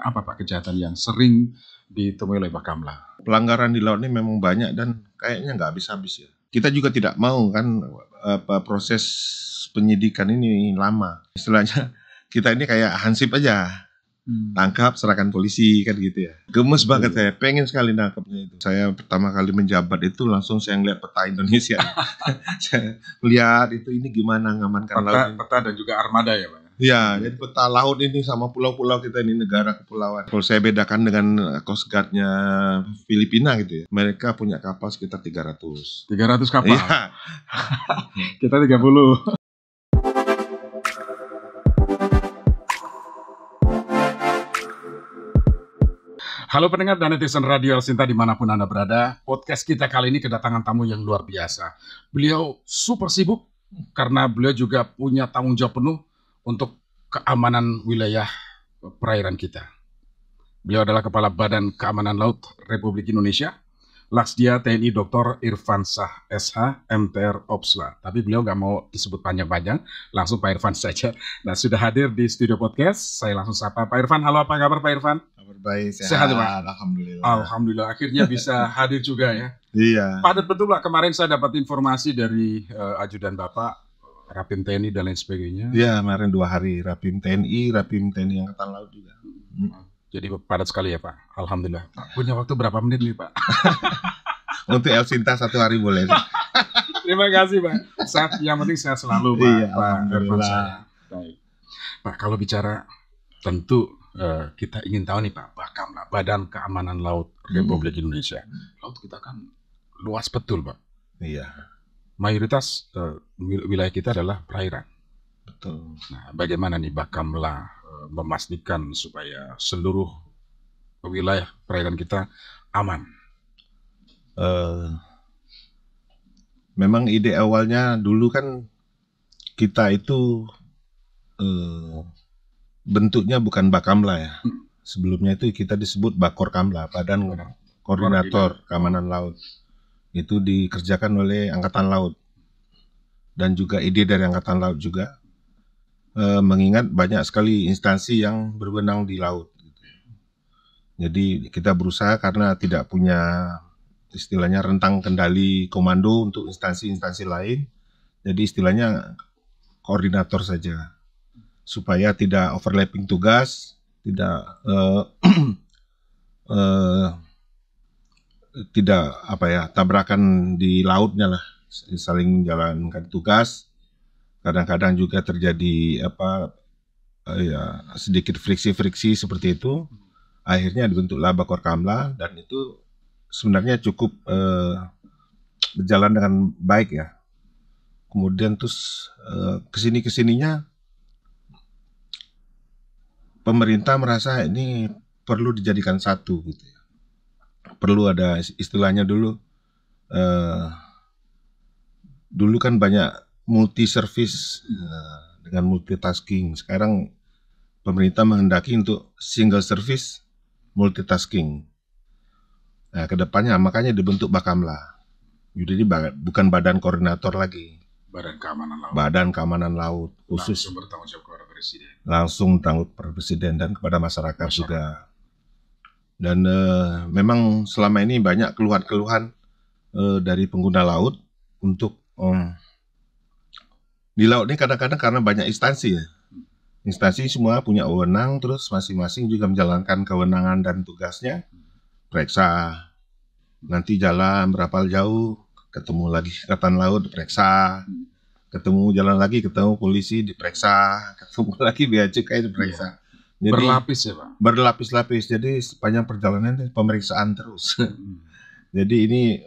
apa Pak kejahatan yang sering ditemui oleh Bakamla? Pelanggaran di laut ini memang banyak dan kayaknya nggak habis-habis ya. Kita juga tidak mau kan proses penyidikan ini lama. Istilahnya kita ini kayak hansip aja. Tangkap, serahkan polisi kan gitu ya. Gemes banget saya, pengen sekali nangkapnya itu. Saya pertama kali menjabat itu langsung saya ngeliat peta Indonesia. Saya lihat itu ini gimana ngamankan laut ini. Peta dan juga armada ya Pak? Ya, jadi peta laut ini sama pulau-pulau kita ini negara kepulauan. Kalau saya bedakan dengan Coast Guard-nya Filipina gitu ya. Mereka punya kapal sekitar 300. 300 kapal? Iya. Kita 30. Halo pendengar dan netizen Radio El Sinta dimanapun Anda berada. Podcast kita kali ini kedatangan tamu yang luar biasa. Beliau super sibuk karena beliau juga punya tanggung jawab penuh untuk keamanan wilayah perairan kita. Beliau adalah Kepala Badan Keamanan Laut Republik Indonesia, Laksdia TNI Dr. Irfansyah SH MTR Opsla. Tapi beliau nggak mau disebut panjang-panjang, langsung Pak Irfan saja. Nah, sudah hadir di studio podcast. Saya langsung sapa Pak Irfan. Halo, apa kabar Pak Irfan? Kabar baik, sehat Pak? Alhamdulillah. Alhamdulillah, akhirnya bisa hadir juga ya. Iya. Padat betul Pak, kemarin saya dapat informasi dari ajudan Bapak, Rapim TNI dan lain sebagainya. Iya, kemarin 2 hari Rapim TNI Angkatan Laut juga. Jadi padat sekali ya Pak, Alhamdulillah. Pak, punya waktu berapa menit nih Pak? Untuk El Sinta 1 hari boleh. Terima kasih Pak. Yang penting sehat selalu Pak. Iya, Pak Irfan alhamdulillah. Baik. Pak, kalau bicara tentu kita ingin tahu nih Pak, Bakamla, Badan Keamanan Laut Republik Indonesia. Laut kita kan luas betul Pak. Iya, Mayoritas wilayah kita adalah perairan. betul. Nah, bagaimana nih Bakamla memastikan supaya seluruh wilayah perairan kita aman? Memang ide awalnya dulu kan kita itu bentuknya bukan Bakamla ya. Sebelumnya itu kita disebut Bakorkamla, Badan Koordinator Keamanan Laut. Itu dikerjakan oleh Angkatan Laut. Dan juga ide dari Angkatan Laut juga. Mengingat banyak sekali instansi yang berwenang di laut. Jadi kita berusaha karena tidak punya istilahnya rentang kendali komando untuk instansi-instansi lain. Jadi istilahnya koordinator saja. Supaya tidak overlapping tugas, tidak tabrakan di lautnya lah, saling menjalankan tugas. Kadang-kadang juga terjadi sedikit friksi-friksi seperti itu. Akhirnya dibentuklah Bakorkamla dan itu sebenarnya cukup berjalan dengan baik ya. Kemudian terus kesininya pemerintah merasa ini perlu dijadikan satu gitu ya. Perlu ada istilahnya dulu kan banyak multi service dengan multitasking. Sekarang pemerintah menghendaki untuk single service multitasking. Nah, kedepannya makanya dibentuk Bakamla. Jadi bukan badan koordinator lagi. Badan Keamanan Laut. Badan Keamanan Laut khusus. Langsung bertanggung jawab kepada Presiden. Langsung tanggung kepada Presiden dan kepada masyarakat juga. Dan memang selama ini banyak keluhan-keluhan dari pengguna laut untuk di laut ini kadang-kadang karena banyak instansi ya. Instansi semua punya wewenang, terus masing-masing juga menjalankan kewenangan dan tugasnya. Periksa, nanti jalan berapa jauh, ketemu lagi Angkatan Laut, diperiksa. Ketemu jalan lagi, ketemu polisi, diperiksa. Ketemu lagi bea cukai, diperiksa. Jadi, berlapis ya Pak? Berlapis-lapis, jadi sepanjang perjalanan pemeriksaan terus. Jadi ini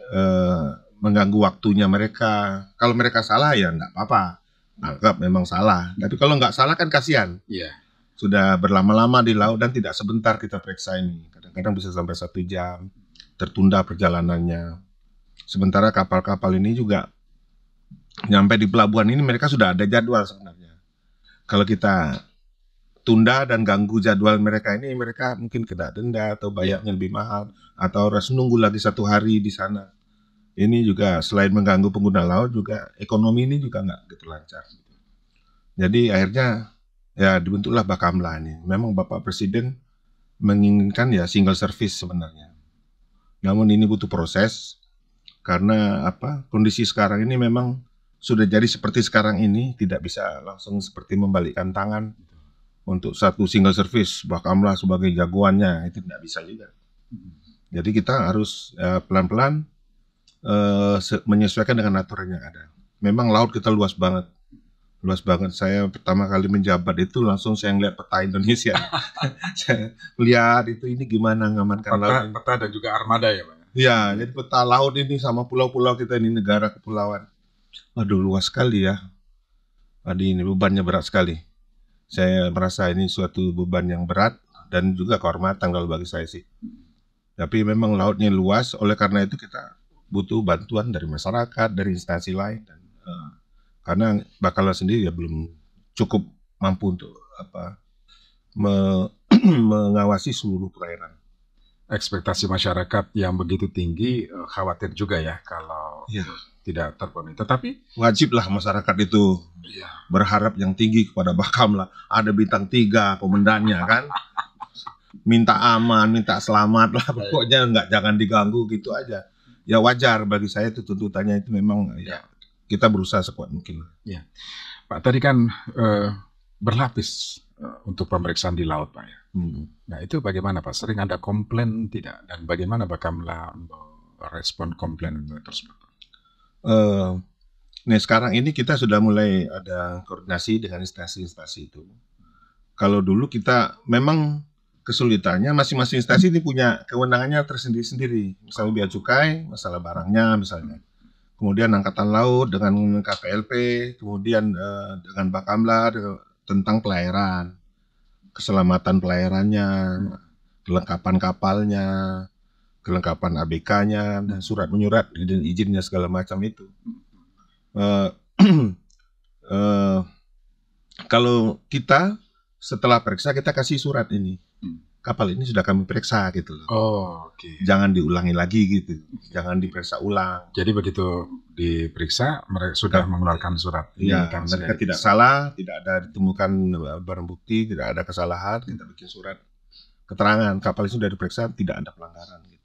mengganggu waktunya mereka. Kalau mereka salah ya enggak apa-apa. Anggap memang salah. Tapi kalau nggak salah kan kasihan. Iya. Sudah berlama-lama di laut dan tidak sebentar kita periksa ini. Kadang-kadang bisa sampai 1 jam. Tertunda perjalanannya. Sementara kapal-kapal ini juga nyampe di pelabuhan ini mereka sudah ada jadwal sebenarnya. Kalau kita tunda dan ganggu jadwal mereka ini, mereka mungkin kena denda atau bayarnya lebih mahal. Atau harus nunggu lagi 1 hari di sana. Ini juga selain mengganggu pengguna laut juga ekonomi ini juga nggak gitu lancar. Jadi akhirnya ya dibentuklah Bakamla ini. Memang Bapak Presiden menginginkan ya single service sebenarnya. Namun ini butuh proses karena kondisi sekarang ini memang sudah jadi seperti sekarang ini, tidak bisa langsung seperti membalikkan tangan untuk satu single service Bakamla sebagai jagoannya, itu tidak bisa juga. Jadi kita harus pelan-pelan menyesuaikan dengan aturan yang ada. Memang laut kita luas banget. Saya pertama kali menjabat itu langsung saya ngeliat peta Indonesia. Saya lihat itu ini gimana ngamankan laut. Peta dan juga armada ya Pak? Ya, jadi peta laut ini sama pulau-pulau kita ini, negara kepulauan. Aduh, luas sekali ya. Ini bebannya berat sekali. Saya merasa ini suatu beban yang berat dan juga kehormatan kalau bagi saya sih. Tapi memang lautnya luas, oleh karena itu kita butuh bantuan dari masyarakat, dari instansi lain. Karena Bakamla sendiri ya belum cukup mampu untuk mengawasi seluruh perairan. Ekspektasi masyarakat yang begitu tinggi, khawatir juga ya kalau tidak terpenuhi. Tetapi wajiblah masyarakat itu berharap yang tinggi kepada Bakamla. Ada bintang 3 komandannya kan. Minta aman, minta selamat lah. Pokoknya jangan diganggu gitu aja. Ya wajar bagi saya itu tuntutannya itu memang kita berusaha sekuat mungkin. Ya, Pak tadi kan berlapis untuk pemeriksaan di laut Pak ya. Nah itu bagaimana Pak? Sering ada komplain tidak? Dan bagaimana Bakamla merespon komplain tersebut? Nah sekarang ini kita sudah mulai ada koordinasi dengan instansi-instansi itu. Kalau dulu kita memang kesulitannya masing-masing instansi ini punya kewenangannya tersendiri-sendiri. Misalnya bea cukai, masalah barangnya misalnya. Kemudian Angkatan Laut dengan KPLP, kemudian dengan Bakamla tentang pelayaran, keselamatan pelayarannya, kelengkapan kapalnya, kelengkapan ABK-nya, dan surat menyurat dan izinnya segala macam itu. Kalau kita setelah periksa kita kasih surat ini. Kapal ini sudah kami periksa gitu loh. Jangan diulangi lagi gitu. Jangan diperiksa ulang. Jadi begitu diperiksa mereka sudah mengeluarkan surat. Iya, mereka tidak salah, tidak ada ditemukan barang bukti, tidak ada kesalahan, kita bikin surat keterangan kapal itu sudah diperiksa, tidak ada pelanggaran gitu.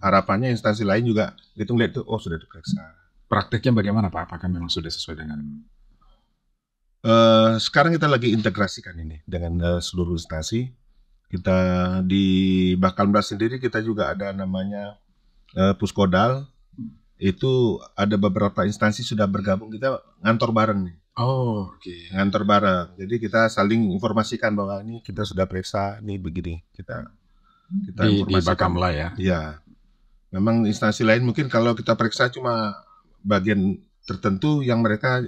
Harapannya instansi lain juga hitung lihat itu sudah diperiksa. Praktiknya bagaimana Pak? Apakah memang sudah sesuai dengan sekarang kita lagi integrasikan ini dengan seluruh instansi. Kita di Bakamla sendiri kita juga ada namanya Puskodal. Itu ada beberapa instansi sudah bergabung, kita ngantor bareng nih. Ngantor bareng. Jadi kita saling informasikan bahwa ini kita sudah periksa, nih begini. Kita di Bakamla ya. Iya. Memang instansi lain mungkin kalau kita periksa cuma bagian tertentu yang mereka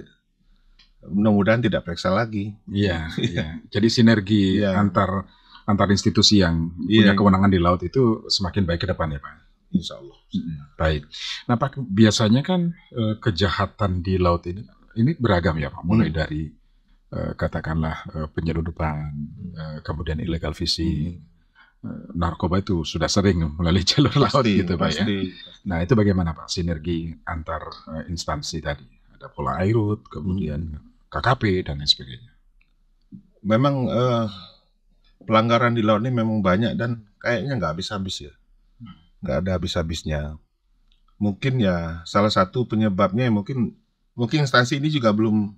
mudah-mudahan tidak periksa lagi. Iya. Jadi sinergi antar institusi yang punya kewenangan di laut itu semakin baik ke depan ya Pak? Insya Allah. Baik. Nah Pak, biasanya kan kejahatan di laut ini beragam ya Pak, mulai dari katakanlah penyeludupan, kemudian illegal fishing, narkoba itu sudah sering melalui jalur laut gitu Pak ya. Nah itu bagaimana Pak sinergi antar instansi tadi? Ada Polairut, kemudian KKP dan lain sebagainya. Memang pelanggaran di laut ini memang banyak dan kayaknya nggak habis-habis ya. Nggak ada habis-habisnya. Mungkin ya salah satu penyebabnya mungkin instansi ini juga belum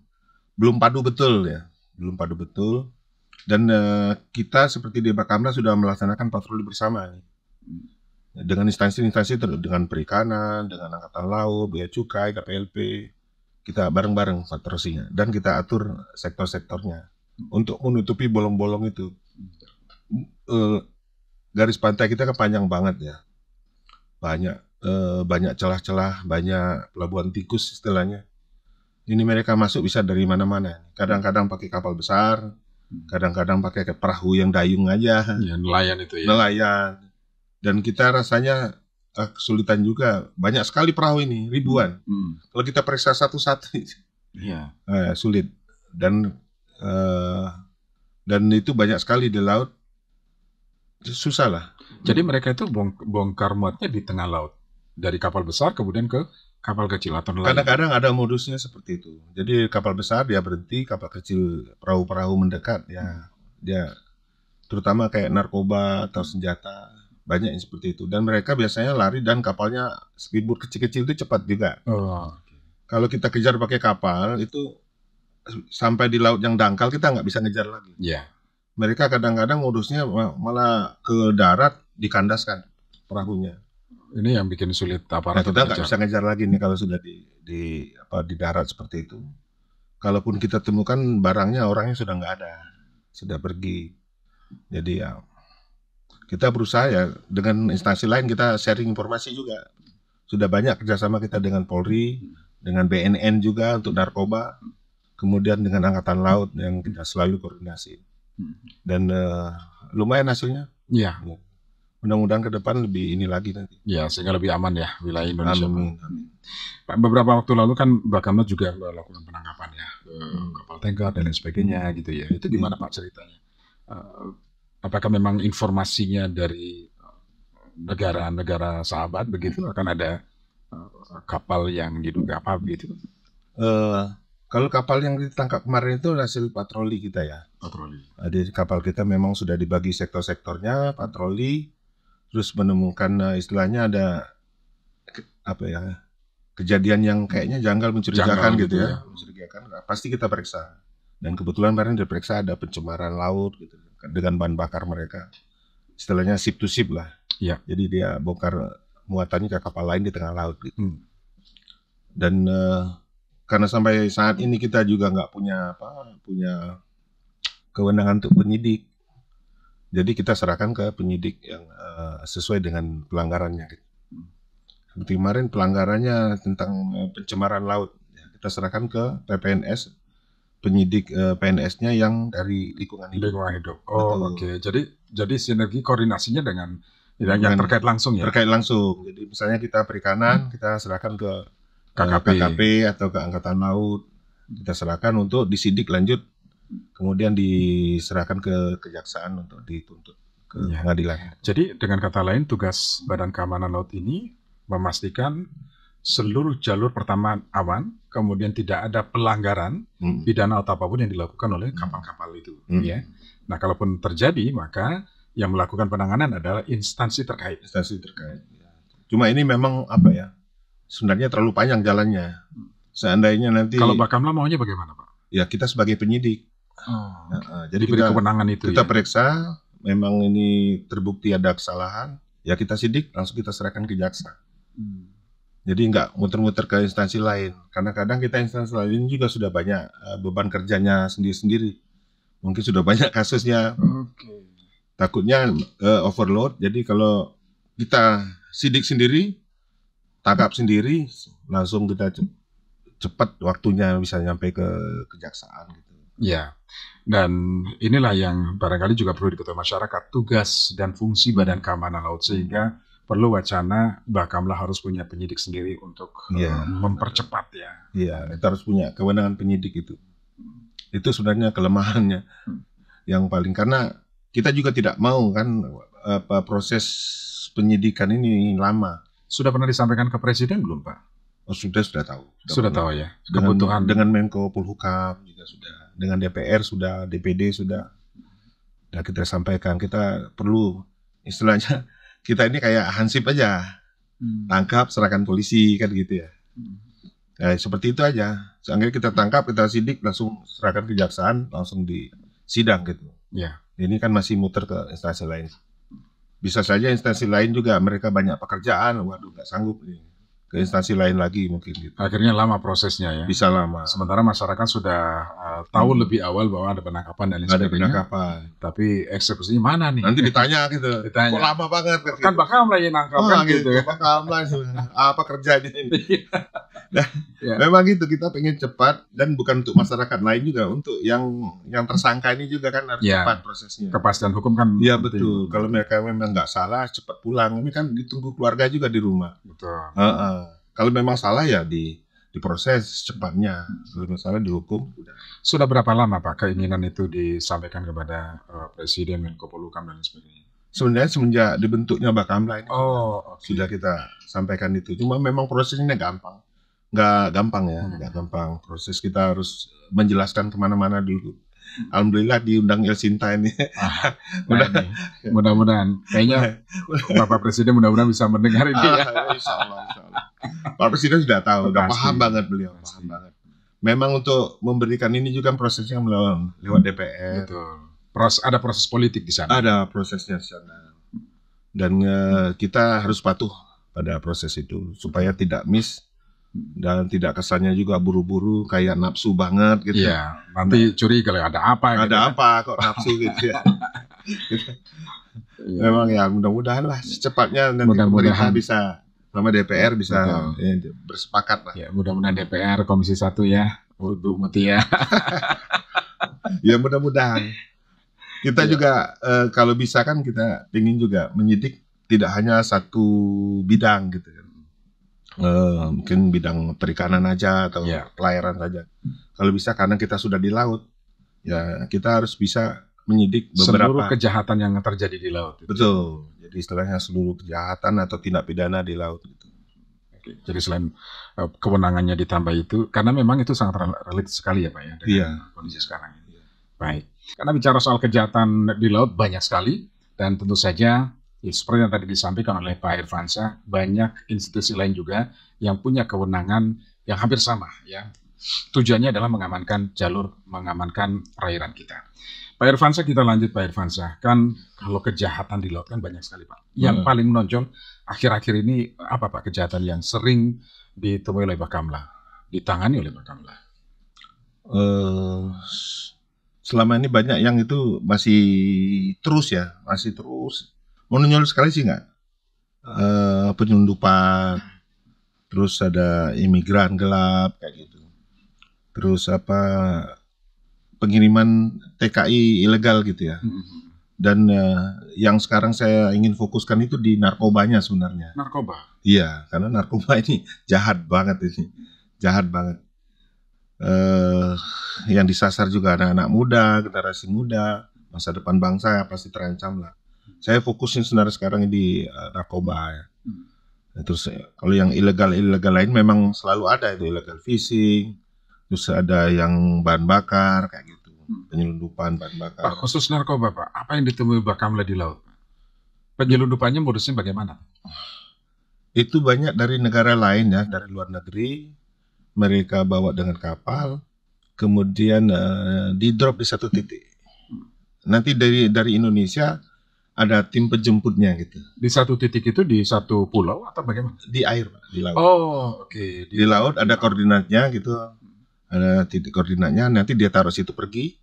padu betul ya. Belum padu betul. Dan kita seperti di Bakamla sudah melaksanakan patroli bersama nih. Dengan instansi-instansi dengan perikanan, dengan Angkatan Laut, Bea Cukai, KPLP. Kita bareng-bareng patrolinya dan kita atur sektor-sektornya untuk menutupi bolong-bolong itu. Garis pantai kita kan panjang banget ya, banyak celah-celah, banyak pelabuhan tikus istilahnya. Ini mereka masuk bisa dari mana-mana. Kadang-kadang pakai kapal besar, kadang-kadang pakai perahu yang dayung aja. Nelayan itu ya. Nelayan. Dan kita rasanya kesulitan juga. Banyak sekali perahu ini, ribuan. Kalau kita periksa satu-satu, sulit. Dan itu banyak sekali di laut. Susah lah. Jadi mereka itu bongkar muatnya di tengah laut. Dari kapal besar kemudian ke kapal kecil atau nelayan. Kadang-kadang ada modusnya seperti itu. Jadi kapal besar dia berhenti, kapal kecil perahu-perahu mendekat ya dia terutama kayak narkoba atau senjata, banyak yang seperti itu. Dan mereka biasanya lari dan kapalnya speedboat kecil-kecil itu cepat juga. Oh, Kalau kita kejar pakai kapal itu sampai di laut yang dangkal kita nggak bisa ngejar lagi. ya. Mereka kadang-kadang modusnya malah ke darat dikandaskan perahunya. Ini yang bikin sulit Nah, aparat kita untuk nggak ngejar. bisa ngejar lagi nih kalau sudah di darat seperti itu. Kalaupun kita temukan barangnya, orangnya sudah nggak ada, sudah pergi. Jadi ya kita berusaha ya dengan instansi lain kita sharing informasi juga. Sudah banyak kerjasama kita dengan Polri, dengan BNN juga untuk narkoba, kemudian dengan Angkatan Laut yang kita selalu koordinasi. Dan lumayan hasilnya. Iya. Mudah-mudahan ke depan lebih ini lagi nanti. Ya, sehingga lebih aman ya wilayah Indonesia. Amin. Pak, beberapa waktu lalu kan Bakamla juga melakukan penangkapan ya kapal tanker dan lain sebagainya gitu ya. Itu gimana Pak ceritanya? Apakah memang informasinya dari negara-negara sahabat begitu akan ada kapal yang diduga apa begitu? Kalau kapal yang ditangkap kemarin itu hasil patroli kita ya. Patroli. Jadi kapal kita memang sudah dibagi sektor-sektornya, patroli, terus menemukan istilahnya ada apa ya, kejadian yang kayaknya janggal mencurigakan gitu ya. Mencurigakan, pasti kita periksa. Dan kebetulan kemarin diperiksa ada pencemaran laut gitu dengan bahan bakar mereka. Istilahnya ship to ship lah. Ya. Jadi dia bongkar muatannya ke kapal lain di tengah laut gitu. Dan karena sampai saat ini kita juga nggak punya kewenangan untuk penyidik. Jadi kita serahkan ke penyidik yang sesuai dengan pelanggarannya. Seperti kemarin pelanggarannya tentang pencemaran laut, kita serahkan ke PPNS, penyidik PNS-nya yang dari lingkungan hidup. Oh, oke. Jadi sinergi koordinasinya dengan yang terkait langsung ya. Terkait langsung. Jadi misalnya kita perikanan, kita serahkan ke KKP atau ke Angkatan Laut, kita serahkan untuk disidik lanjut, kemudian diserahkan ke kejaksaan untuk dituntut ke pengadilan. Jadi dengan kata lain tugas Badan Keamanan Laut ini memastikan seluruh jalur pertama aman, kemudian tidak ada pelanggaran pidana atau apapun yang dilakukan oleh kapal-kapal itu. Ya. Nah, kalaupun terjadi maka yang melakukan penanganan adalah instansi terkait. Cuma ini memang apa ya? Sebenarnya terlalu panjang jalannya. Seandainya nanti kalau Bakamla maunya bagaimana, Pak? Ya kita sebagai penyidik. Jadi diberi kewenangan itu. Kita periksa, memang ini terbukti ada kesalahan, ya kita sidik, langsung kita serahkan ke jaksa. Jadi nggak muter-muter ke instansi lain. Karena kadang kita instansi lain juga sudah banyak beban kerjanya sendiri-sendiri. Mungkin sudah banyak kasusnya. Takutnya overload. Jadi kalau kita sidik sendiri, tangkap sendiri, langsung kita cepat waktunya bisa nyampe ke kejaksaan gitu. Ya, dan inilah yang barangkali juga perlu diketahui masyarakat, tugas dan fungsi Badan Keamanan Laut, sehingga perlu wacana Bakamla harus punya penyidik sendiri untuk mempercepat ya. Iya, kita harus punya kewenangan penyidik itu. Itu sebenarnya kelemahannya yang paling, karena kita juga tidak mau kan proses penyidikan ini lama. Sudah pernah disampaikan ke Presiden belum, Pak? Oh, sudah tahu. Sudah tahu ya. Kebutuhan dengan Menko Polhukam juga sudah, dengan DPR sudah, DPD sudah. Nah, kita sampaikan kita perlu istilahnya kita ini kayak hansip aja, tangkap serahkan polisi kan gitu ya. Nah, seperti itu aja. Seandainya kita tangkap, kita sidik, langsung serahkan kejaksaan, langsung di sidang gitu. Ya. Ini kan masih muter ke instansi lain. Bisa saja instansi lain juga mereka banyak pekerjaan, waduh nggak sanggup nih. Ke instansi lain lagi mungkin gitu. Akhirnya lama prosesnya ya. Bisa lama. Sementara masyarakat sudah tahu lebih awal bahwa ada penangkapan dan lain sebagainya. Tapi eksekusinya mana nih? Nanti ditanya gitu. Kok lama banget? Kan Bakamla yang nangkap kan gitu. Bakamla apa kerjanya ini? Memang gitu, kita pengen cepat, dan bukan untuk masyarakat lain juga, untuk yang tersangka ini juga kan harus cepat prosesnya. Kepastian hukum kan. Iya betul. Kalau mereka memang nggak salah, cepat pulang. Ini kan ditunggu keluarga juga di rumah. Betul. Kalau memang salah ya diproses cepatnya. Kalau misalnya dihukum. Sudah berapa lama Pak keinginan itu disampaikan kepada Presiden, Menko Polhukam dan sebagainya? Sebenarnya semenjak dibentuknya Bakamla ini sudah kita sampaikan itu. Cuma memang prosesnya gampang. Nggak gampang ya, nggak gampang. Proses kita harus menjelaskan kemana-mana dulu. Alhamdulillah diundang El Sinta ini. Mudah-mudahan. Kayaknya Bapak Presiden mudah-mudahan bisa mendengar ini ya. Insya Allah. Pak Presiden sudah tahu, udah paham banget beliau. Paham banget. Memang untuk memberikan ini juga prosesnya lewat DPR. Betul. Ada proses politik di sana. Ada prosesnya di sana. Dan kita harus patuh pada proses itu supaya tidak miss dan tidak kesannya juga buru-buru kayak nafsu banget gitu. Iya, nanti curiga kalau ada apa gitu. Ada apa kok nafsu gitu ya. Memang ya mudah-mudahan lah secepatnya nanti pemerintah bisa sama DPR bisa bersepakat lah. Ya, mudah-mudahan DPR Komisi 1 ya, Bu Mutia. Ya mudah-mudahan. Kita juga kalau bisa kan kita ingin juga menyidik tidak hanya satu bidang gitu kan. Mungkin bidang perikanan aja atau pelayaran saja. Kalau bisa karena kita sudah di laut, ya kita harus bisa menyidik beberapa seluruh kejahatan yang terjadi di laut. Betul. Jadi istilahnya seluruh kejahatan atau tindak pidana di laut gitu. Oke. Jadi selain kewenangannya ditambah itu, karena memang itu sangat relate sekali ya Pak ya dengan kondisi sekarang ini. Baik. Karena bicara soal kejahatan di laut banyak sekali dan tentu saja ya, seperti yang tadi disampaikan oleh Pak Irfansyah, banyak institusi lain juga yang punya kewenangan yang hampir sama ya. Tujuannya adalah mengamankan perairan kita. Pak Irfansyah, kita lanjut Pak Irfansyah. Kan kalau kejahatan di laut kan banyak sekali Pak. Yang paling menonjol akhir-akhir ini apa Pak kejahatan yang sering ditemui oleh Bakamla, ditangani oleh Bakamla? Selama ini banyak yang itu masih terus. Menonjol sekali sih nggak. Penyelundupan, terus ada imigran gelap kayak gitu. Terus pengiriman TKI ilegal gitu ya. Dan yang sekarang saya ingin fokuskan itu di narkobanya sebenarnya. Narkoba? Iya, karena narkoba ini jahat banget ini. Jahat banget. Yang disasar juga anak-anak muda, generasi muda, masa depan bangsa pasti terancam lah. Saya fokusin sebenarnya sekarang di narkoba ya. Terus kalau yang ilegal lain memang selalu ada itu illegal fishing, terus ada yang bahan bakar kayak gitu, penyelundupan bahan bakar. Pak, khusus narkoba Pak, apa yang ditemui Bakamla di laut? Penyelundupannya modusnya bagaimana? Itu banyak dari negara lain ya, dari luar negeri. Mereka bawa dengan kapal, kemudian di drop di satu titik. Nanti dari Indonesia ada tim penjemputnya gitu. Di satu titik itu di satu pulau atau bagaimana? Di air Pak, di laut. Oh, oke. Di laut ada koordinatnya gitu, ada titik koordinatnya. Nanti dia taruh situ pergi.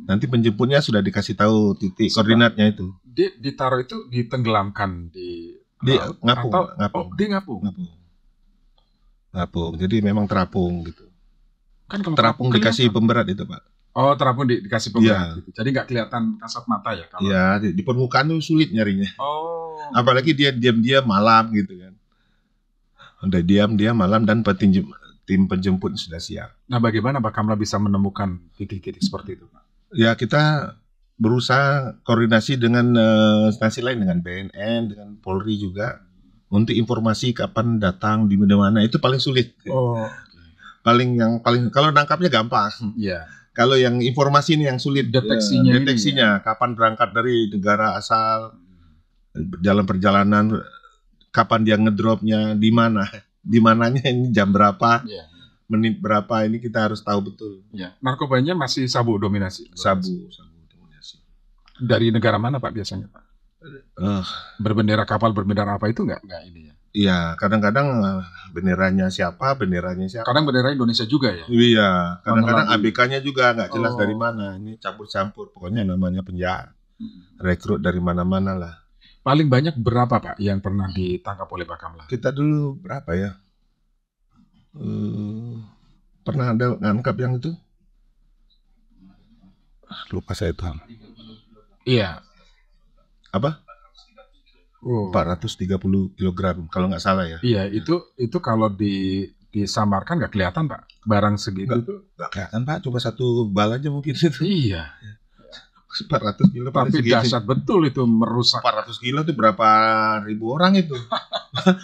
Nanti penjemputnya sudah dikasih tahu titik koordinatnya itu. Ditaruh itu ditenggelamkan di laut, ngapung. Oh, di ngapung. Ngapung. Jadi memang terapung gitu. Kan kalau terapung dikasih pemberat itu Pak. Oh, terapung dikasih pemberat gitu. Jadi nggak kelihatan kasat mata ya kalau. Iya, di permukaan tuh sulit nyarinya. Oh. Apalagi dia diam-diam malam gitu kan. Udah diam-diam malam dan tim penjemput sudah siap. Nah, bagaimana Bakamla bisa menemukan titik-titik seperti itu Pak? Ya kita berusaha koordinasi dengan instansi lain, dengan BNN, dengan Polri juga. Untuk informasi kapan datang di mana itu paling sulit. Oh. Paling kalau nangkapnya gampang. Iya. Kalau yang informasi ini yang sulit deteksinya kapan berangkat dari negara asal, dalam perjalanan kapan dia ngedropnya, di mananya ini jam berapa, menit berapa ini kita harus tahu betul. Ya. Narkobanya masih sabu dominasi. Sabu dominasi. Dari negara mana Pak biasanya Pak? Kapal berbendera apa itu nggak ini ya? Iya, kadang-kadang benderanya siapa. Kadang bendera Indonesia juga ya? Iya, kadang-kadang ABK-nya juga nggak jelas dari mana. Ini campur-campur, pokoknya namanya penjahat. Rekrut dari mana-mana lah. Paling banyak berapa Pak yang pernah ditangkap oleh Bakamla? Kita dulu berapa ya? Pernah ada ngangkap yang itu? Lupa saya itu. Iya. Apa? 430 kg kalau nggak salah ya. Iya, itu kalau disamarkan nggak kelihatan Pak. Barang segitu tuh nggak kelihatan Pak, cuma satu bal aja mungkin itu. Iya. 400 kilo. Tapi dahsyat betul itu, merusak. 400 kilo itu berapa ribu orang itu?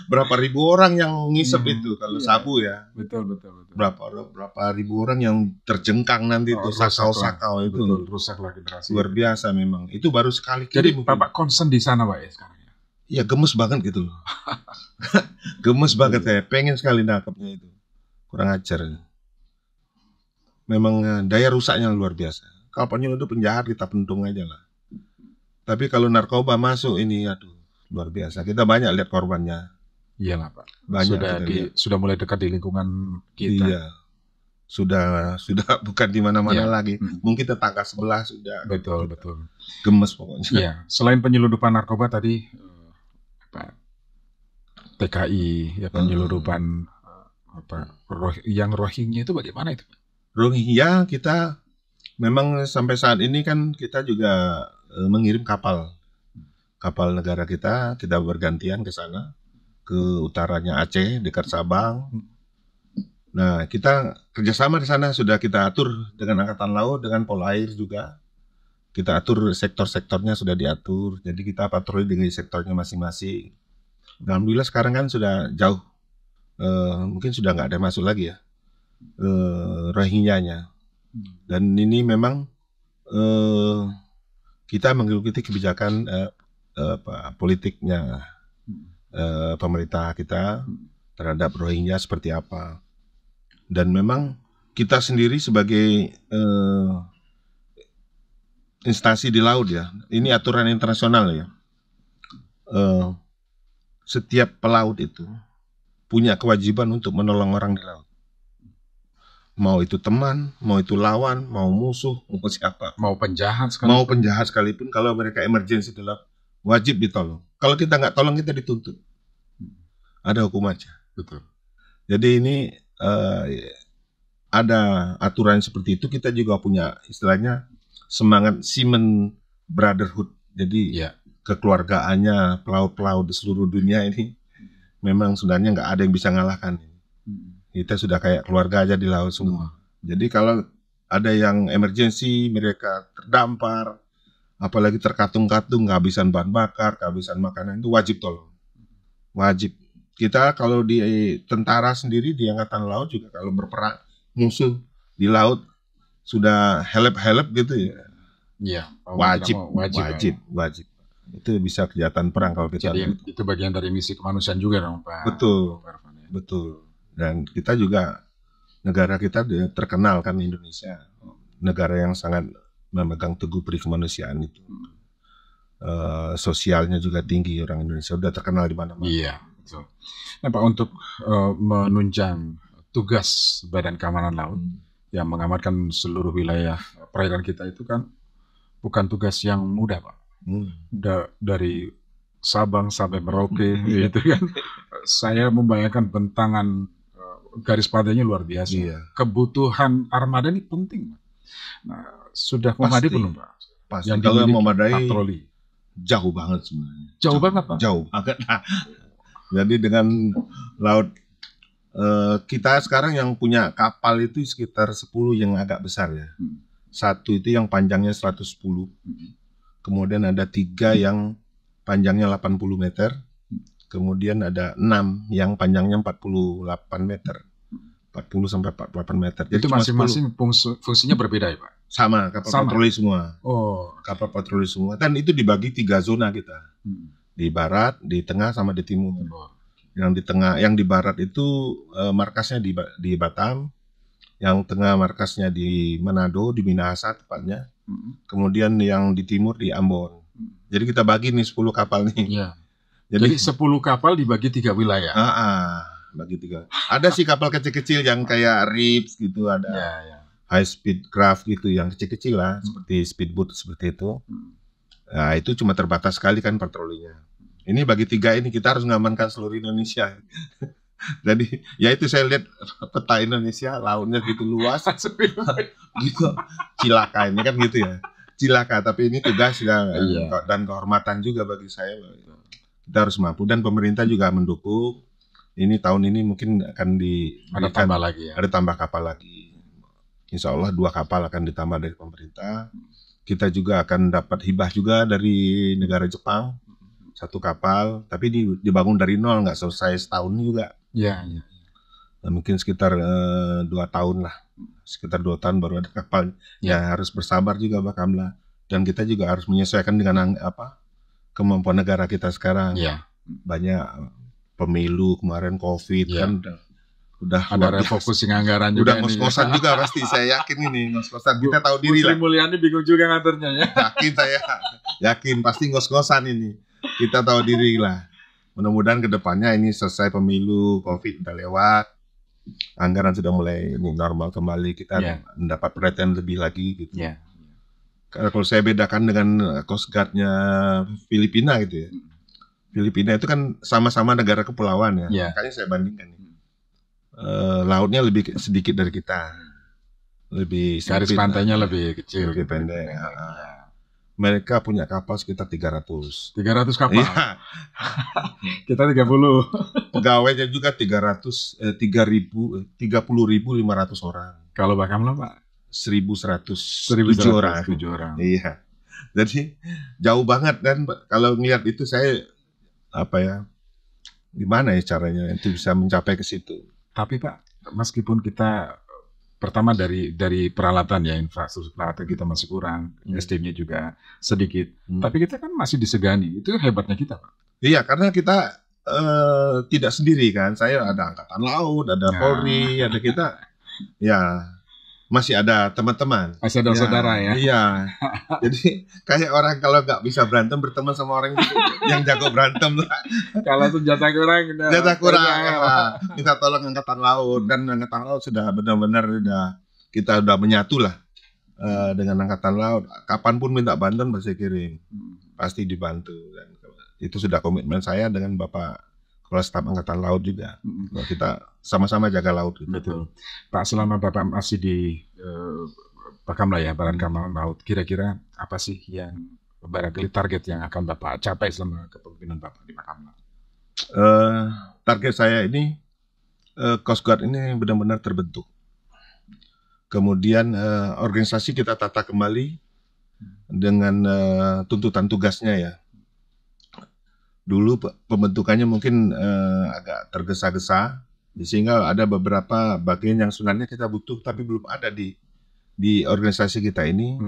berapa ribu orang yang ngisep itu kalau Iya. sabu ya. Betul. Berapa ribu orang yang terjengkang nanti itu Rusak lah. sakau-sakau itu. Betul, rusaklah generasi. Luar biasa memang. Itu baru sekali Jadi mungkin. Bapak concern di sana Pak ya sekarang ya? Ya gemes banget gitu loh. Gemes banget saya. Pengen sekali nangkepnya itu. Kurang ajar. Memang daya rusaknya luar biasa. Kalau penyelundup penjahat kita pentung aja lah. Tapi kalau narkoba masuk ini aduh luar biasa. Kita banyak lihat korbannya. Iyalah Pak. Banyak kita lihat. Sudah mulai dekat di lingkungan kita. Iya. Sudah bukan di mana-mana Iya. lagi. Mungkin tetangga sebelah sudah. Betul. Gemes pokoknya. Iya, selain penyelundupan narkoba tadi apa TKI ya penyelundupan yang Rohingya itu bagaimana itu? Rohingya kita memang sampai saat ini kan kita juga mengirim kapal negara kita bergantian ke sana, ke utaranya Aceh dekat Sabang. Nah kita kerjasama di sana sudah kita atur dengan Angkatan Laut, dengan Polair juga kita atur sektor-sektornya sudah diatur. Jadi kita patroli dengan sektornya masing-masing. Alhamdulillah sekarang kan sudah jauh, mungkin sudah nggak ada masuk lagi ya Rohingya-nya. Dan ini memang kita mengikuti kebijakan politiknya pemerintah kita terhadap Rohingya seperti apa. Dan memang kita sendiri sebagai instansi di laut ya, ini aturan internasional ya. Setiap pelaut itu punya kewajiban untuk menolong orang di laut. Mau itu teman, mau itu lawan, mau musuh, mau siapa. Mau penjahat sekalipun kalau mereka emergensi di laut, wajib ditolong. Kalau kita nggak tolong kita dituntut. Ada hukum aja. Betul. Jadi ini ada aturan seperti itu. Kita juga punya istilahnya semangat seaman brotherhood. Jadi kekeluargaannya pelaut-pelaut di seluruh dunia ini memang sebenarnya nggak ada yang bisa ngalahkan. Kita sudah kayak keluarga aja di laut semua. Jadi kalau ada yang emergensi, mereka terdampar, apalagi terkatung-katung, kehabisan bahan bakar, kehabisan makanan, itu wajib tolong. Wajib. Kita kalau di tentara sendiri di Angkatan Laut juga kalau berperang musuh di laut sudah help gitu ya. Iya. Wajib. Itu bisa kejahatan perang kalau kita. Jadi itu bagian dari misi kemanusiaan juga dong Pak. Betul. Dan kita juga negara kita terkenal kan Indonesia, negara yang sangat memegang teguh peri kemanusiaan itu. Sosialnya juga tinggi, orang Indonesia udah terkenal di mana-mana. Iya. Betul. Nah Pak, untuk menunjang tugas Badan Keamanan Laut yang mengamankan seluruh wilayah perairan kita itu kan bukan tugas yang mudah Pak. Dari Sabang sampai Merauke itu kan saya membayangkan bentangan garis pantainya luar biasa. Iya. Kebutuhan armada ini penting. Nah, sudah memadai belum Pak? Pasti. Kalau memadai patroli jauh banget sebenarnya. Jauh banget Pak. Jauh banget. Jadi dengan laut kita sekarang yang punya kapal itu sekitar 10 yang agak besar ya. Satu itu yang panjangnya 110. Kemudian ada 3 yang panjangnya 80 meter. Kemudian ada 6 yang panjangnya 48 meter. 40 sampai 48 meter. Jadi itu masing-masing fungsinya berbeda ya Pak? Sama, kapal patroli semua. Oh, kapal patroli semua. Dan itu dibagi 3 zona kita. Di barat, di tengah, sama di timur. Yang di tengah, yang di barat itu markasnya di Batam. Yang tengah markasnya di Manado, di Minahasa tepatnya. Kemudian yang di timur di Ambon. Jadi kita bagi nih 10 kapal nih. Iya. Jadi 10 kapal dibagi 3 wilayah. Bagi 3. Ada sih kapal kecil-kecil yang kayak Rips gitu, ada high speed craft gitu yang kecil-kecil lah, seperti speedboat seperti itu. Nah, itu cuma terbatas sekali kan patrolinya. Ini bagi 3 ini kita harus mengamankan seluruh Indonesia. Jadi ya itu saya lihat peta Indonesia, lautnya gitu luas. Gitu. Cilaka ini kan gitu ya. Cilaka, tapi ini tugas dan kehormatan juga bagi saya. Kita harus mampu, dan pemerintah juga mendukung. Ini tahun ini mungkin akan ada tambah lagi ya. Ada tambah kapal lagi. Insya Allah 2 kapal akan ditambah dari pemerintah. Kita juga akan dapat hibah juga dari negara Jepang. satu kapal, tapi dibangun dari nol, nggak selesai setahun juga. Iya. Nah, mungkin sekitar 2 tahun lah, sekitar 2 tahun baru ada kapal. Ya harus bersabar juga Pak Kamla, dan kita juga harus menyesuaikan dengan kemampuan negara kita sekarang. Iya. Banyak pemilu kemarin, COVID kan udah ada refocusing anggaran juga. Udah ngos-ngosan juga pasti, saya yakin ini ngos-ngosan. Kita tahu diri lah. Sri Mulyani bingung juga ngaturnya ya. Yakin saya, yakin pasti ngos-ngosan ini. Kita tahu diri lah. Mudah-mudahan kedepannya ini selesai pemilu, COVID udah lewat, anggaran sudah mulai normal kembali, kita mendapat perhatian lebih lagi gitu. Karena kalau saya bedakan dengan Coast Guard-nya Filipina gitu ya. Filipina itu kan sama-sama negara kepulauan ya. Makanya saya bandingkan nih. Lautnya lebih sedikit dari kita, lebih garis pantainya lebih kecil, lebih pendek. Mereka punya kapal sekitar 300 kapal. Iya. Kita 30. Pegawainya juga 30.500 orang. Kalau Pak Kamla Pak 1.107 orang. Iya. Jadi jauh banget kan. Kalau ngelihat itu saya gimana ya caranya itu bisa mencapai ke situ. Tapi Pak, meskipun kita pertama dari peralatan ya, infrastruktur peralatan kita masih kurang, SDM-nya juga sedikit, tapi kita kan masih disegani. Itu hebatnya kita Pak. Iya, karena kita tidak sendiri kan. Saya ada Angkatan Laut, ada Polri, ada kita. Ya, masih ada teman-teman. Masih ada saudara ya. Iya. Jadi kayak orang kalau nggak bisa berantem berteman sama orang yang jago berantem lah. Kalau senjata kurang, Minta tolong Angkatan Laut, dan Angkatan Laut sudah benar-benar kita udah menyatu lah dengan Angkatan Laut. Kapanpun minta bantuan pasti kirim, pasti dibantu. Dan itu sudah komitmen saya dengan Bapak Kepala Staf Angkatan Laut juga. Kita sama-sama jaga laut. Gitu. Betul. Pak, selama Bapak masih di Pak Kamla ya, Badan Keamanan Laut, kira-kira apa sih yang barangkali target yang akan Bapak capai selama kepemimpinan Bapak di Pak Kamla? Target saya ini, Coast Guard ini benar-benar terbentuk. Kemudian organisasi kita tata kembali dengan tuntutan tugasnya ya. Dulu pembentukannya mungkin agak tergesa-gesa, sehingga ada beberapa bagian yang sebenarnya kita butuh tapi belum ada di organisasi kita ini.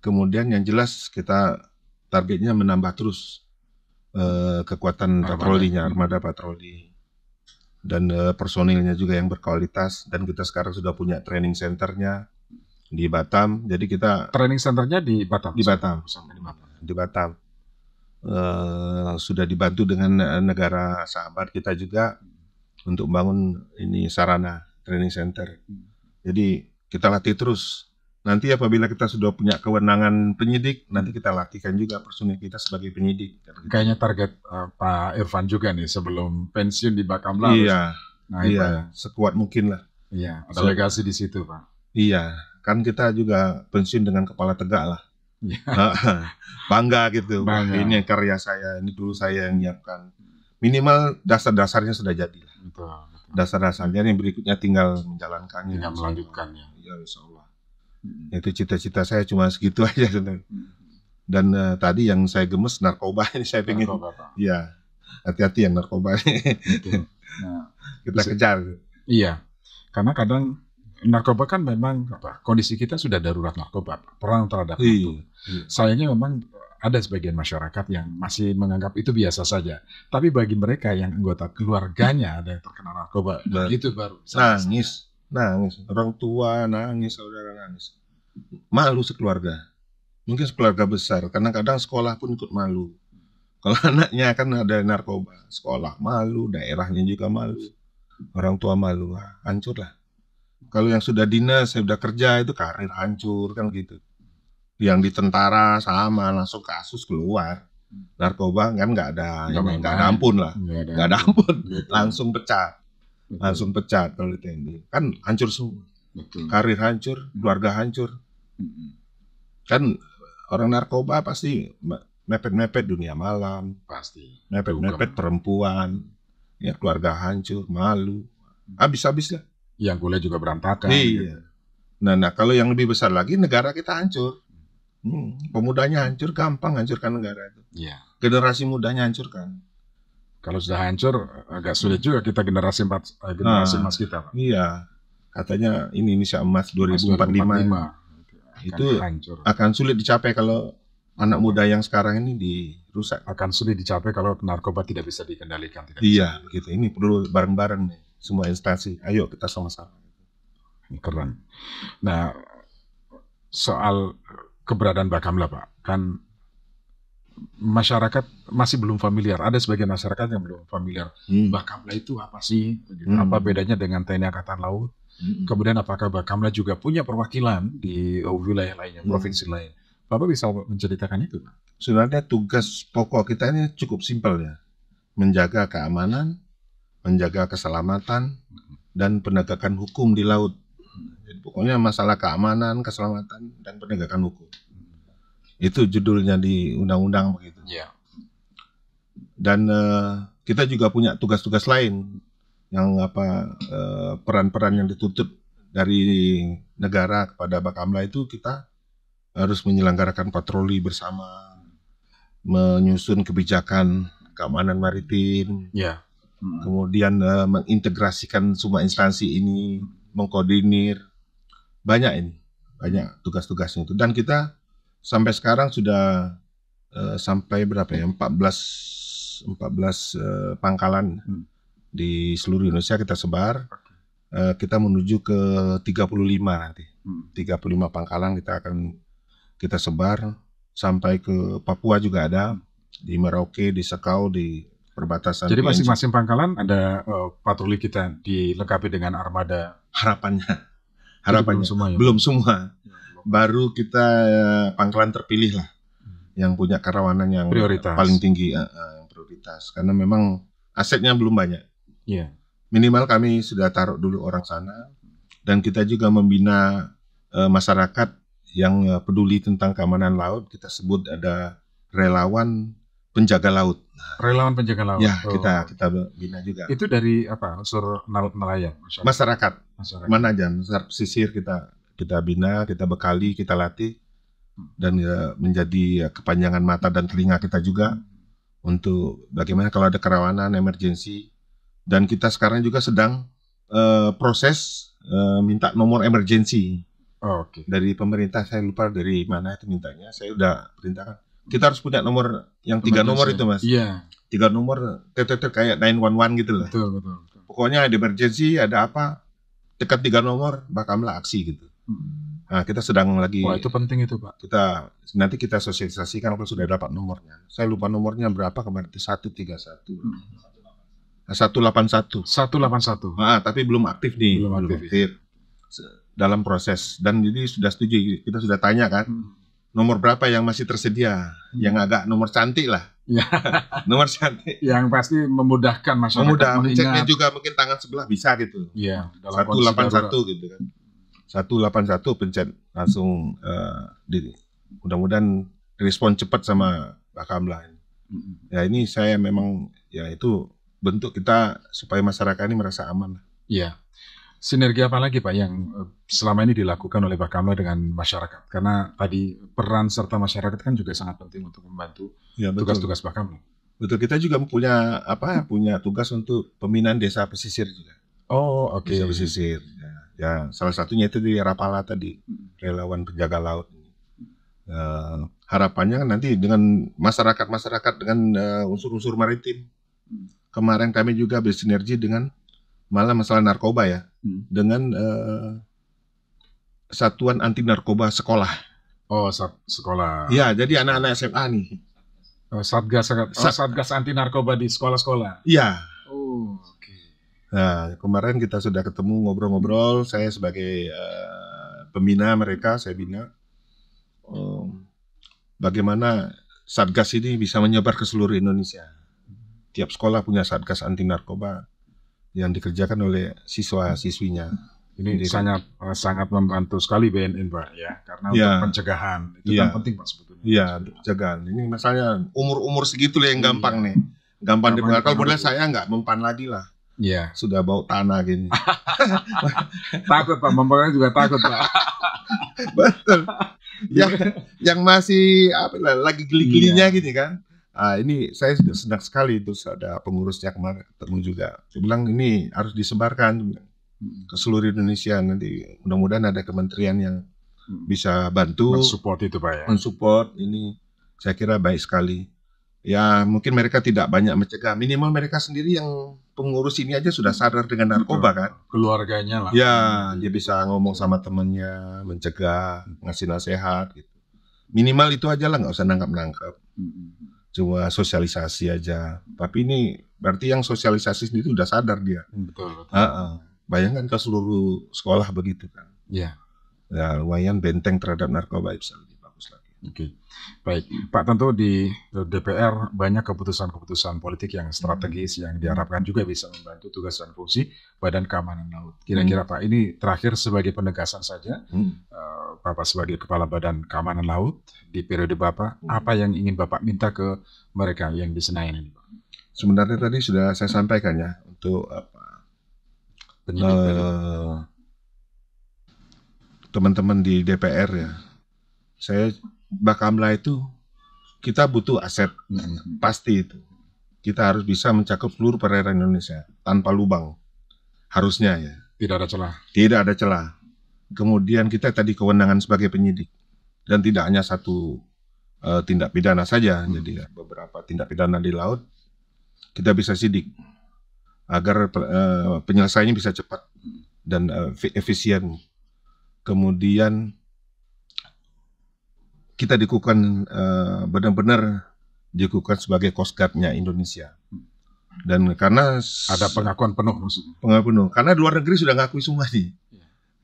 Kemudian yang jelas kita targetnya menambah terus kekuatan patrolinya, armada patroli, dan personilnya juga yang berkualitas. Dan kita sekarang sudah punya training centernya di Batam. Jadi kita training centernya di Batam. Di Batam. Sudah dibantu dengan negara sahabat kita juga untuk membangun ini sarana training center. Jadi kita latih terus. Nanti apabila kita sudah punya kewenangan penyidik, nanti kita latihkan juga personil kita sebagai penyidik. Kayaknya target Pak Irfan juga nih sebelum pensiun di Bakamla. Iya, sekuat mungkin lah. Iya, ada legasi di situ Pak. Iya, kan kita juga pensiun dengan kepala tegak lah. Bangga gitu. Ini karya saya, ini dulu saya yang nyiapkan. Minimal dasar-dasarnya sudah jadi. Dasar-dasarnya yang berikutnya tinggal menjalankannya. Tinggal melanjutkannya. Ya, insya Allah. Itu cita-cita saya cuma segitu aja. Dan tadi yang saya gemes narkoba ini saya pengen. Iya, hati-hati yang narkoba ini. Kita kejar. Iya, karena kadang narkoba kan memang kondisi kita sudah darurat narkoba, perang terhadap narkoba. Sayangnya memang ada sebagian masyarakat yang masih menganggap itu biasa saja. Tapi bagi mereka yang anggota keluarganya ada yang terkena narkoba, itu baru nangis. Orang tua nangis, saudara nangis. Malu sekeluarga. Mungkin sekeluarga besar, karena kadang sekolah pun ikut malu. Kalau anaknya kan ada narkoba, sekolah malu, daerahnya juga malu. Orang tua malu, hancur lah. Kalau yang sudah dinas, sudah kerja, itu karir hancur kan gitu. Yang di tentara sama, langsung kasus keluar. Narkoba kan nggak ada ampun lah, nggak ada ampun, langsung pecat, kalau di TNI. Kan hancur semua, karir hancur, keluarga hancur. Kan orang narkoba pasti mepet-mepet dunia malam, pasti mepet-mepet perempuan, ya keluarga hancur, malu, habis-habis lah. Yang kuliah juga berantakan. Iya. Gitu. Nah, kalau yang lebih besar lagi negara kita hancur. Pemudanya hancur, gampang hancurkan negara itu. Iya. Generasi mudanya hancurkan. Kalau sudah hancur, agak sulit juga kita generasi emas kita, Pak. Iya, katanya ini Indonesia emas 2045. Itu hancur. Akan sulit dicapai kalau anak muda yang sekarang ini dirusak. Akan sulit dicapai kalau narkoba tidak bisa dikendalikan. Iya, gitu. Ini perlu bareng-bareng nih, semua instansi. Ayo kita sama-sama. Keren. Nah, soal keberadaan Bakamla, Pak, kan masyarakat masih belum familiar. Ada sebagian masyarakat yang belum familiar. Bakamla itu apa sih? Apa bedanya dengan TNI Angkatan Laut? Kemudian apakah Bakamla juga punya perwakilan di wilayah lainnya, provinsi lain? Bapak bisa menceritakan itu, Pak? Sebenarnya tugas pokok kita ini cukup simpel ya. Menjaga keamanan, menjaga keselamatan, dan penegakan hukum di laut. Jadi pokoknya masalah keamanan, keselamatan, dan penegakan hukum. Itu judulnya di undang-undang begitu. Yeah. Dan kita juga punya tugas-tugas lain yang peran-peran yang dituntut dari negara kepada Bakamla itu kita harus menyelenggarakan patroli bersama, menyusun kebijakan keamanan maritim, kemudian mengintegrasikan semua instansi ini, mengkoordinir, banyak tugas-tugasnya itu. Dan kita sampai sekarang sudah sampai berapa ya? 14 pangkalan di seluruh Indonesia kita sebar. Kita menuju ke 35 nanti. 35 pangkalan kita sebar sampai ke Papua juga ada, di Merauke, di Sekau, di perbatasan. Jadi masing-masing pangkalan ada patroli kita dilengkapi dengan armada. Harapannya belum semua. Baru kita pangkalan terpilih lah, yang punya kerawanan yang prioritas. Paling tinggi, prioritas. Karena memang asetnya belum banyak. Yeah. Minimal kami sudah taruh dulu orang sana, dan kita juga membina masyarakat yang peduli tentang keamanan laut. Kita sebut ada relawan penjaga laut. Relawan penjaga laut. Ya, kita bina juga. Itu dari apa? Unsur nelayan. Masyarakat. Mana aja, masyarakat pesisir kita bina, kita bekali, kita latih, dan menjadi kepanjangan mata dan telinga kita juga untuk bagaimana kalau ada kerawanan, emergensi. Dan kita sekarang juga sedang proses minta nomor emergensi dari pemerintah. Saya lupa dari mana itu mintanya. Saya udah perintahkan. Kita harus punya nomor yang 3 nomor itu, Mas. Iya. 3 nomor kayak 911 gitu lah. Betul. Pokoknya ada emergensi, ada apa, tekan 3 nomor, Bakamla aksi gitu. Nah, kita sedang lagi. Wah, itu penting itu, Pak. Nanti kita sosialisasikan kalau sudah dapat nomornya. Saya lupa nomornya berapa kemarin, 131. 181. Tapi belum aktif nih. Belum aktif. Dalam proses. Dan jadi sudah setuju. Kita sudah tanya kan. Nomor berapa yang masih tersedia? Yang agak nomor cantik lah. Ya. Nomor cantik. Yang pasti memudahkan masyarakat. Ceknya juga mungkin tangan sebelah bisa gitu. Iya. 181 gitu kan. 181 pencet langsung mudah-mudahan respon cepat sama Bakamla. Ya ini saya memang ya itu bentuk kita supaya masyarakat ini merasa aman. Iya. Sinergi apa lagi Pak yang selama ini dilakukan oleh Bakamla dengan masyarakat? Karena tadi peran serta masyarakat kan juga sangat penting untuk membantu tugas-tugas Bakamla. Betul, kita juga punya tugas untuk pembinaan desa pesisir juga. Oh, oke. Desa pesisir. Ya, salah satunya itu di Rapala tadi, relawan penjaga laut. Harapannya nanti dengan masyarakat dengan unsur-unsur maritim. Kemarin kami juga bersinergi dengan masalah narkoba ya, dengan Satuan Anti Narkoba Sekolah. Oh, sekolah. Iya, jadi anak-anak SMA nih. Satgas Anti Narkoba di sekolah-sekolah. Iya. Oh, oke. Nah, kemarin kita sudah ketemu ngobrol-ngobrol. Saya sebagai pembina mereka, saya bina. Bagaimana Satgas ini bisa menyebar ke seluruh Indonesia. Tiap sekolah punya Satgas Anti Narkoba yang dikerjakan oleh siswa-siswinya. Ini sangat membantu sekali BNN, Pak, ya, karena untuk pencegahan itu kan penting, Pak, sebetulnya. Iya, pencegahan. Ini misalnya umur segitu lah yang gampang nih, gampang dipengaruhi. Kalau boleh saya nggak mempan lagi lah. Iya. Sudah bau tanah gini. Takut Pak, mempengaruhi juga takut Pak. Betul. yang masih lagi geli-gelinya gini kan. Ini saya sudah senang sekali, terus ada pengurusnya kemarin ketemu juga. Saya bilang ini harus disebarkan ke seluruh Indonesia, nanti mudah-mudahan ada kementerian yang bisa bantu mensupport itu Pak ya. Mensupport ini saya kira baik sekali. Ya mungkin mereka tidak banyak mencegah, minimal mereka sendiri yang pengurus ini aja sudah sadar dengan narkoba kan. Keluarganya lah. Ya dia bisa ngomong sama temennya, mencegah, ngasih nasihat gitu. Minimal itu aja lah, nggak usah nangkap-nangkap. Cuma sosialisasi aja. Tapi ini berarti yang sosialisasi sendiri udah sadar dia. Betul. Bayangkan ke seluruh sekolah begitu kan. Iya. Ya lumayan benteng terhadap narkoba bisa lebih bagus lagi. Oke. Baik, Pak, tentu di DPR banyak keputusan-keputusan politik yang strategis yang diharapkan juga bisa membantu tugas dan fungsi Badan Keamanan Laut. Kira-kira Pak, ini terakhir sebagai penegasan saja, Bapak sebagai Kepala Badan Keamanan Laut di periode Bapak, apa yang ingin Bapak minta ke mereka yang di Senayan ini, Pak? Sebenarnya tadi sudah saya sampaikan ya, untuk teman-teman di DPR ya. Saya Bakamla itu kita butuh aset, pasti itu. Kita harus bisa mencakup seluruh perairan Indonesia tanpa lubang, harusnya ya. Tidak ada celah. Tidak ada celah. Kemudian kita tadi kewenangan sebagai penyidik, dan tidak hanya satu tindak pidana saja, jadi beberapa tindak pidana di laut kita bisa sidik agar penyelesaiannya bisa cepat dan efisien. Kemudian kita dikukuhkan benar-benar dikukuhkan sebagai Coast Guard-nya Indonesia. Dan karena ada pengakuan penuh maksudnya. Pengakuan penuh. Karena luar negeri sudah ngakui semua nih.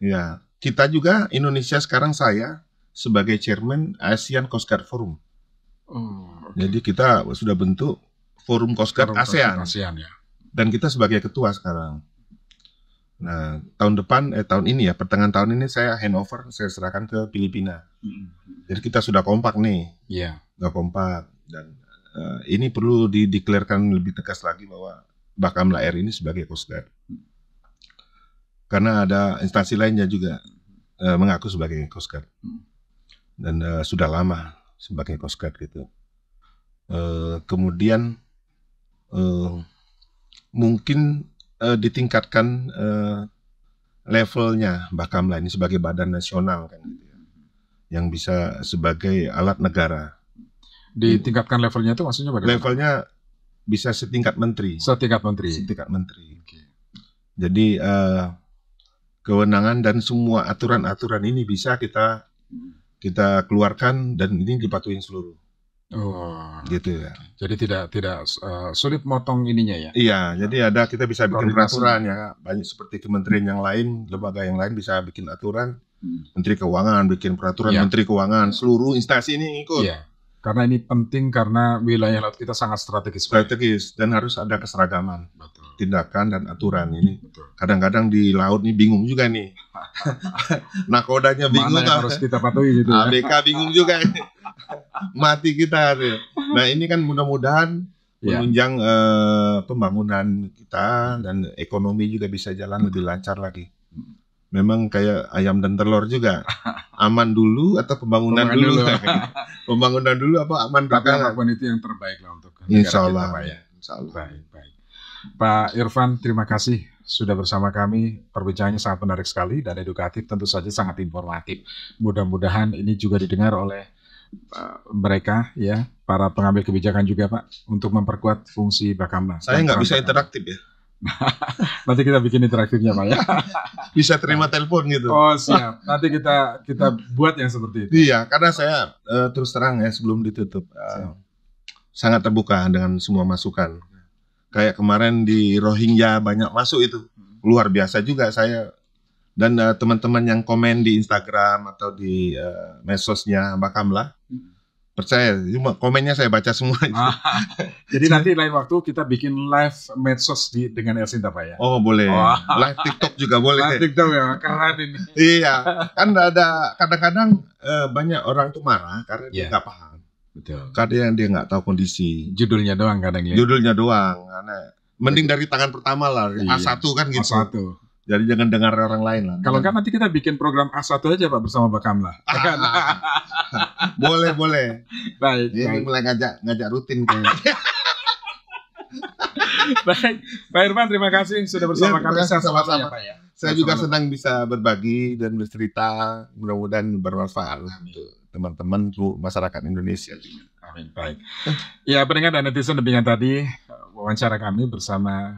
Ya, kita juga Indonesia sekarang saya sebagai chairman ASEAN Coast Guard Forum. Jadi kita sudah bentuk Forum Coast Guard ASEAN. Ya. Dan kita sebagai ketua sekarang. Nah, tahun ini ya, pertengahan tahun ini saya handover, saya serahkan ke Filipina. Jadi kita sudah kompak nih. Iya. Sudah kompak. Dan ini perlu dideklarkan lebih tegas lagi bahwa Bakamla Air ini sebagai Coast Guard. Karena ada instansi lainnya juga mengaku sebagai Coast Guard. Dan sudah lama sebagai Coast Guard gitu. Kemudian mungkin ditingkatkan levelnya Bakamla ini sebagai badan nasional kan gitu ya, yang bisa sebagai alat negara. Ditingkatkan levelnya itu maksudnya bagaimana? Levelnya bisa setingkat menteri. Setingkat menteri. Setingkat menteri. Okay. Jadi kewenangan dan semua aturan-aturan ini bisa kita keluarkan dan ini dipatuhi seluruh. Gitu ya. Jadi tidak sulit motong ininya ya. Iya, jadi kita bisa bikin peraturan ya. Banyak seperti kementerian yang lain, lembaga yang lain bisa bikin aturan. Menteri Keuangan bikin peraturan, Menteri Keuangan, seluruh instansi ini ikut. Iya. Karena ini penting karena wilayah laut kita sangat strategis. Strategis dan harus ada keseragaman. Betul. Tindakan dan aturan ini. Kadang-kadang di laut nih bingung juga nih. Nakodanya bingung. Mana yang harus kita patuhi gitu ya. ABK bingung juga ini. Mati kita. Nah ini kan mudah-mudahan menunjang pembangunan kita dan ekonomi juga bisa jalan lebih lancar lagi. Memang kayak ayam dan telur juga. Aman dulu atau pembangunan dulu. Pembangunan dulu apa aman belakangan. Apapun itu yang terbaik lah untuk negara Insya Allah. kita Pak ya. Insya Allah. Baik. Pak Irfan, terima kasih sudah bersama kami. Perbincangannya sangat menarik sekali dan edukatif, tentu saja sangat informatif. Mudah-mudahan ini juga didengar oleh mereka ya, para pengambil kebijakan juga Pak, untuk memperkuat fungsi Bakamla. Saya nggak bisa interaktif ya. Nanti kita bikin interaktifnya Pak ya. Bisa terima telepon gitu. Oh siap. Nanti kita buat yang seperti itu. Iya, karena saya terus terang ya sebelum ditutup sangat terbuka dengan semua masukan. Kayak kemarin di Rohingya banyak masuk itu, luar biasa juga saya. Dan teman-teman yang komen di Instagram atau di medsosnya Bakamla, percaya, cuma komennya saya baca semua. Jadi nanti lain waktu kita bikin live medsos dengan Elsinta Pak ya? Oh boleh, live TikTok juga boleh. Live TikTok ya, keren ini. Iya, kan ada kadang-kadang banyak orang tuh marah karena dia nggak paham. Betul. Kadang dia nggak tahu kondisi. Judulnya doang kadang ya. Judulnya doang, karena mending dari tangan pertama lah, A1 kan gitu. A1. Jadi jangan dengar orang lain lah. Kalau kan nanti kita bikin program A1 aja Pak bersama Bakamla. Boleh. Baik. Ini mulai ngajak rutin kayaknya. Baik, Pak Irfan, terima kasih sudah bersama kami. Sama-sama. Pak, ya. Saya juga senang bisa berbagi dan bercerita, mudah-mudahan bermanfaat untuk teman-teman masyarakat Indonesia. Amin. Baik. Ya, pendengar dan netizen, demikian tadi wawancara kami bersama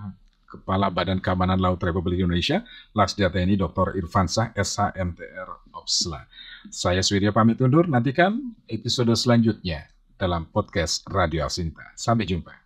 Kepala Badan Keamanan Laut Republik Indonesia, Lasdia TNI Dr. Irfansyah SHMTR Opsla. Saya Surya pamit undur, nantikan episode selanjutnya dalam podcast Radio Al Sinta. Sampai jumpa.